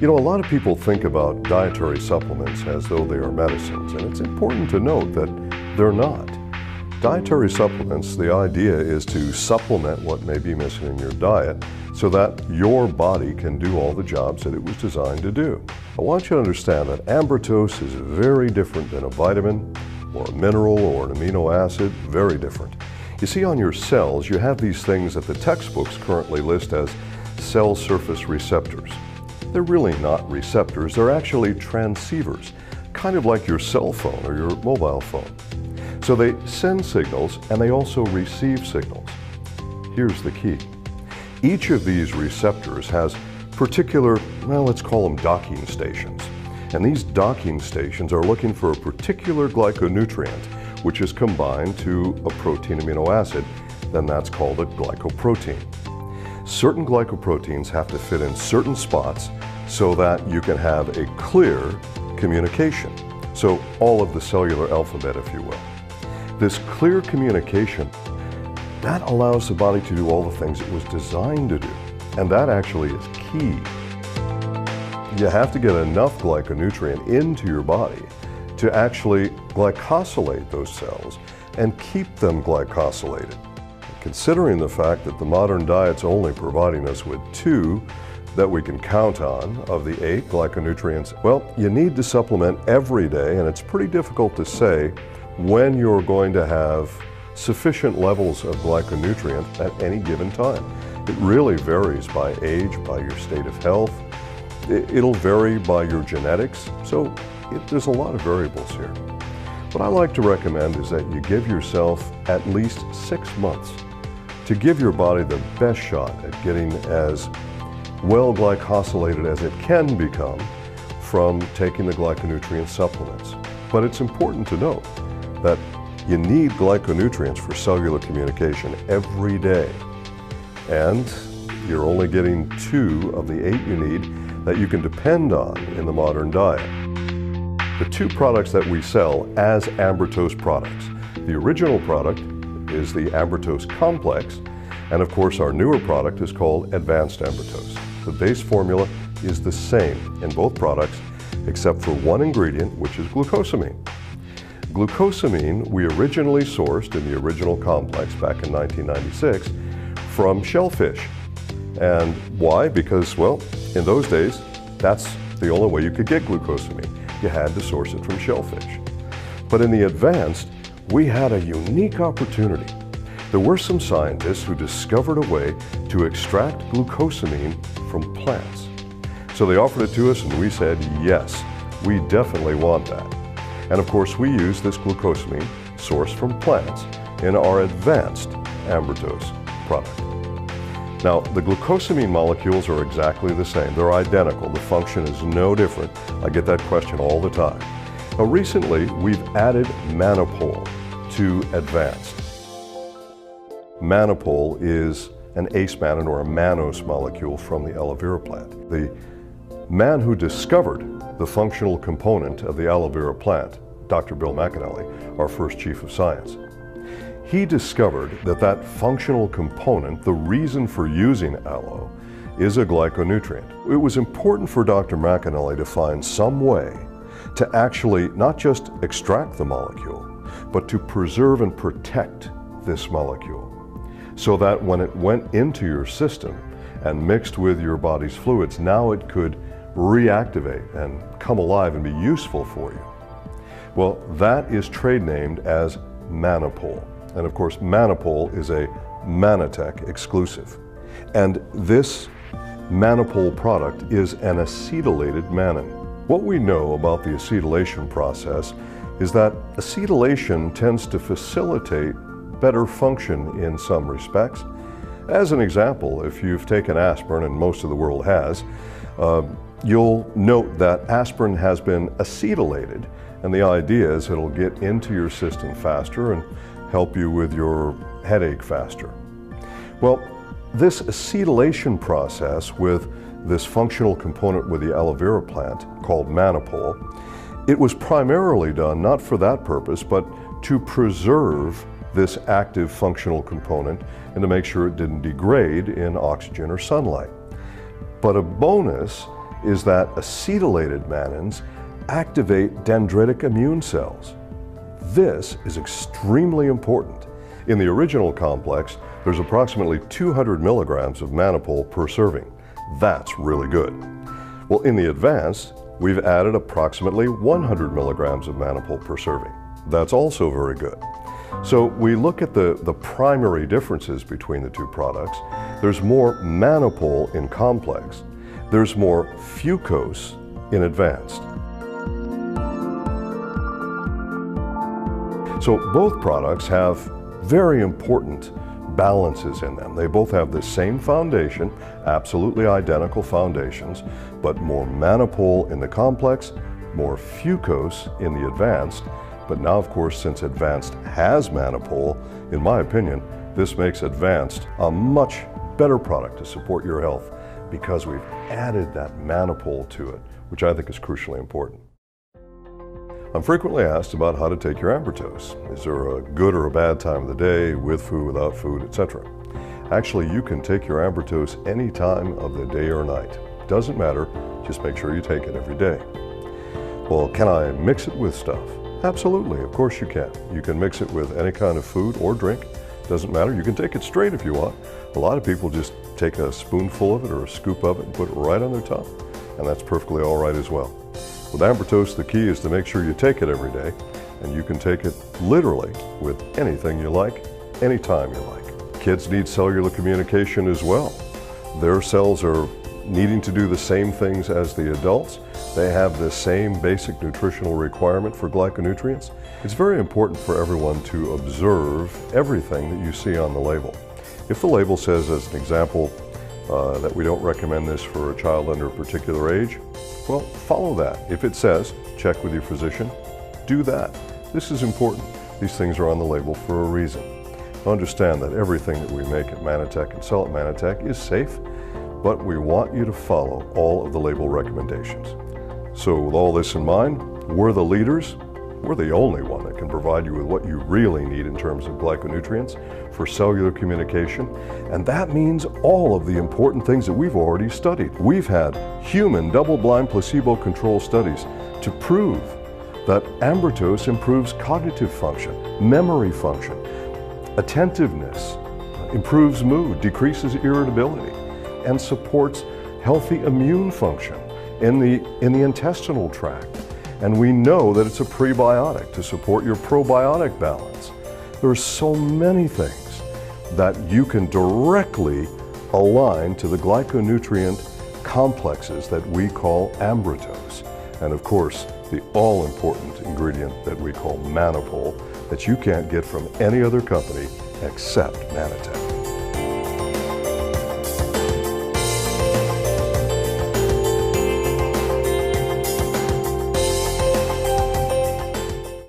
You know, a lot of people think about dietary supplements as though they are medicines, and it's important to note that they're not. Dietary supplements, the idea is to supplement what may be missing in your diet so that your body can do all the jobs that it was designed to do. I want you to understand that Ambrotose is very different than a vitamin or a mineral or an amino acid, very different. You see, on your cells, you have these things that the textbooks currently list as cell surface receptors. They're really not receptors, they're actually transceivers, kind of like your cell phone or your mobile phone. So they send signals and they also receive signals. Here's the key. Each of these receptors has particular, well, let's call them docking stations. And these docking stations are looking for a particular glyconutrient, which is combined to a protein amino acid, then that's called a glycoprotein. Certain glycoproteins have to fit in certain spots so that you can have a clear communication. So all of the cellular alphabet, if you will. This clear communication, that allows the body to do all the things it was designed to do. And that actually is key. You have to get enough glyconutrient into your body to actually glycosylate those cells and keep them glycosylated. Considering the fact that the modern diet's only providing us with 2 that we can count on of the 8 glyconutrients, well, you need to supplement every day, and it's pretty difficult to say when you're going to have sufficient levels of glyconutrient at any given time. It really varies by age, by your state of health. It'll vary by your genetics, so there's a lot of variables here. What I like to recommend is that you give yourself at least 6 months to give your body the best shot at getting as well glycosylated as it can become from taking the glyconutrient supplements. But it's important to note that you need glyconutrients for cellular communication every day. And you're only getting 2 of the 8 you need that you can depend on in the modern diet. The 2 products that we sell as Ambrotose products. The original product is the Ambrotose Complex, and of course our newer product is called Advanced Ambrotose. The base formula is the same in both products except for one ingredient, which is glucosamine. Glucosamine we originally sourced in the original complex back in 1996 from shellfish. And why? Because, well, in those days, that's the only way you could get glucosamine. You had to source it from shellfish. But in the advanced, we had a unique opportunity. There were some scientists who discovered a way to extract glucosamine from plants. So they offered it to us and we said, yes, we definitely want that. And of course we use this glucosamine sourced from plants in our advanced Ambrotose product. Now, the glucosamine molecules are exactly the same. They're identical. The function is no different. I get that question all the time. Now, recently, we've added mannopol to advanced. Mannopol is an ace-mannan or a mannose molecule from the aloe vera plant. The man who discovered the functional component of the aloe vera plant, Dr. Bill McAnally, our first chief of science, he discovered that that functional component, the reason for using aloe, is a glyconutrient. It was important for Dr. McAnally to find some way to actually not just extract the molecule, but to preserve and protect this molecule so that when it went into your system and mixed with your body's fluids, now it could reactivate and come alive and be useful for you. Well, that is trade named as mannopol. And of course, mannopol is a Mannatech exclusive. And this mannopol product is an acetylated mannan. What we know about the acetylation process is that acetylation tends to facilitate better function in some respects. As an example, if you've taken aspirin, and most of the world has, you'll note that aspirin has been acetylated, and the idea is it'll get into your system faster and help you with your headache faster. Well, this acetylation process with this functional component with the aloe vera plant called mannopol, it was primarily done not for that purpose, but to preserve this active functional component and to make sure it didn't degrade in oxygen or sunlight. But a bonus is that acetylated mannans activate dendritic immune cells. This is extremely important. In the original complex, there's approximately 200 milligrams of mannapol per serving. That's really good. Well, in the advanced, we've added approximately 100 milligrams of mannapol per serving. That's also very good. So we look at the primary differences between the two products. There's more mannapol in complex. There's more fucose in advanced. So both products have very important balances in them. They both have the same foundation, absolutely identical foundations, but more mannapol in the complex, more fucose in the advanced. But now, of course, since advanced has mannapol, in my opinion, this makes advanced a much better product to support your health because we've added that mannapol to it, which I think is crucially important. I'm frequently asked about how to take your Ambrotose. Is there a good or a bad time of the day, with food, without food, etc.? Actually, you can take your Ambrotose any time of the day or night. Doesn't matter, just make sure you take it every day. Well, can I mix it with stuff? Absolutely, of course you can. You can mix it with any kind of food or drink. Doesn't matter, you can take it straight if you want. A lot of people just take a spoonful of it or a scoop of it and put it right on their tongue, and that's perfectly all right as well. With Ambrotose, the key is to make sure you take it every day, and you can take it literally with anything you like, anytime you like. Kids need cellular communication as well. Their cells are needing to do the same things as the adults. They have the same basic nutritional requirement for glyconutrients. It's very important for everyone to observe everything that you see on the label. If the label says, as an example, that we don't recommend this for a child under a particular age, well, follow that. If it says, check with your physician, do that. This is important. These things are on the label for a reason. Understand that everything that we make at Mannatech and sell at Mannatech is safe, but we want you to follow all of the label recommendations. So with all this in mind, we're the leaders. We're the only one that can provide you with what you really need in terms of glyconutrients for cellular communication. And that means all of the important things that we've already studied. We've had human double-blind placebo-controlled studies to prove that Ambrotose improves cognitive function, memory function, attentiveness, improves mood, decreases irritability, and supports healthy immune function in the intestinal tract. And we know that it's a prebiotic to support your probiotic balance. There are so many things that you can directly align to the glyconutrient complexes that we call Ambrotose. And of course, the all-important ingredient that we call mannapol that you can't get from any other company except Mannatech.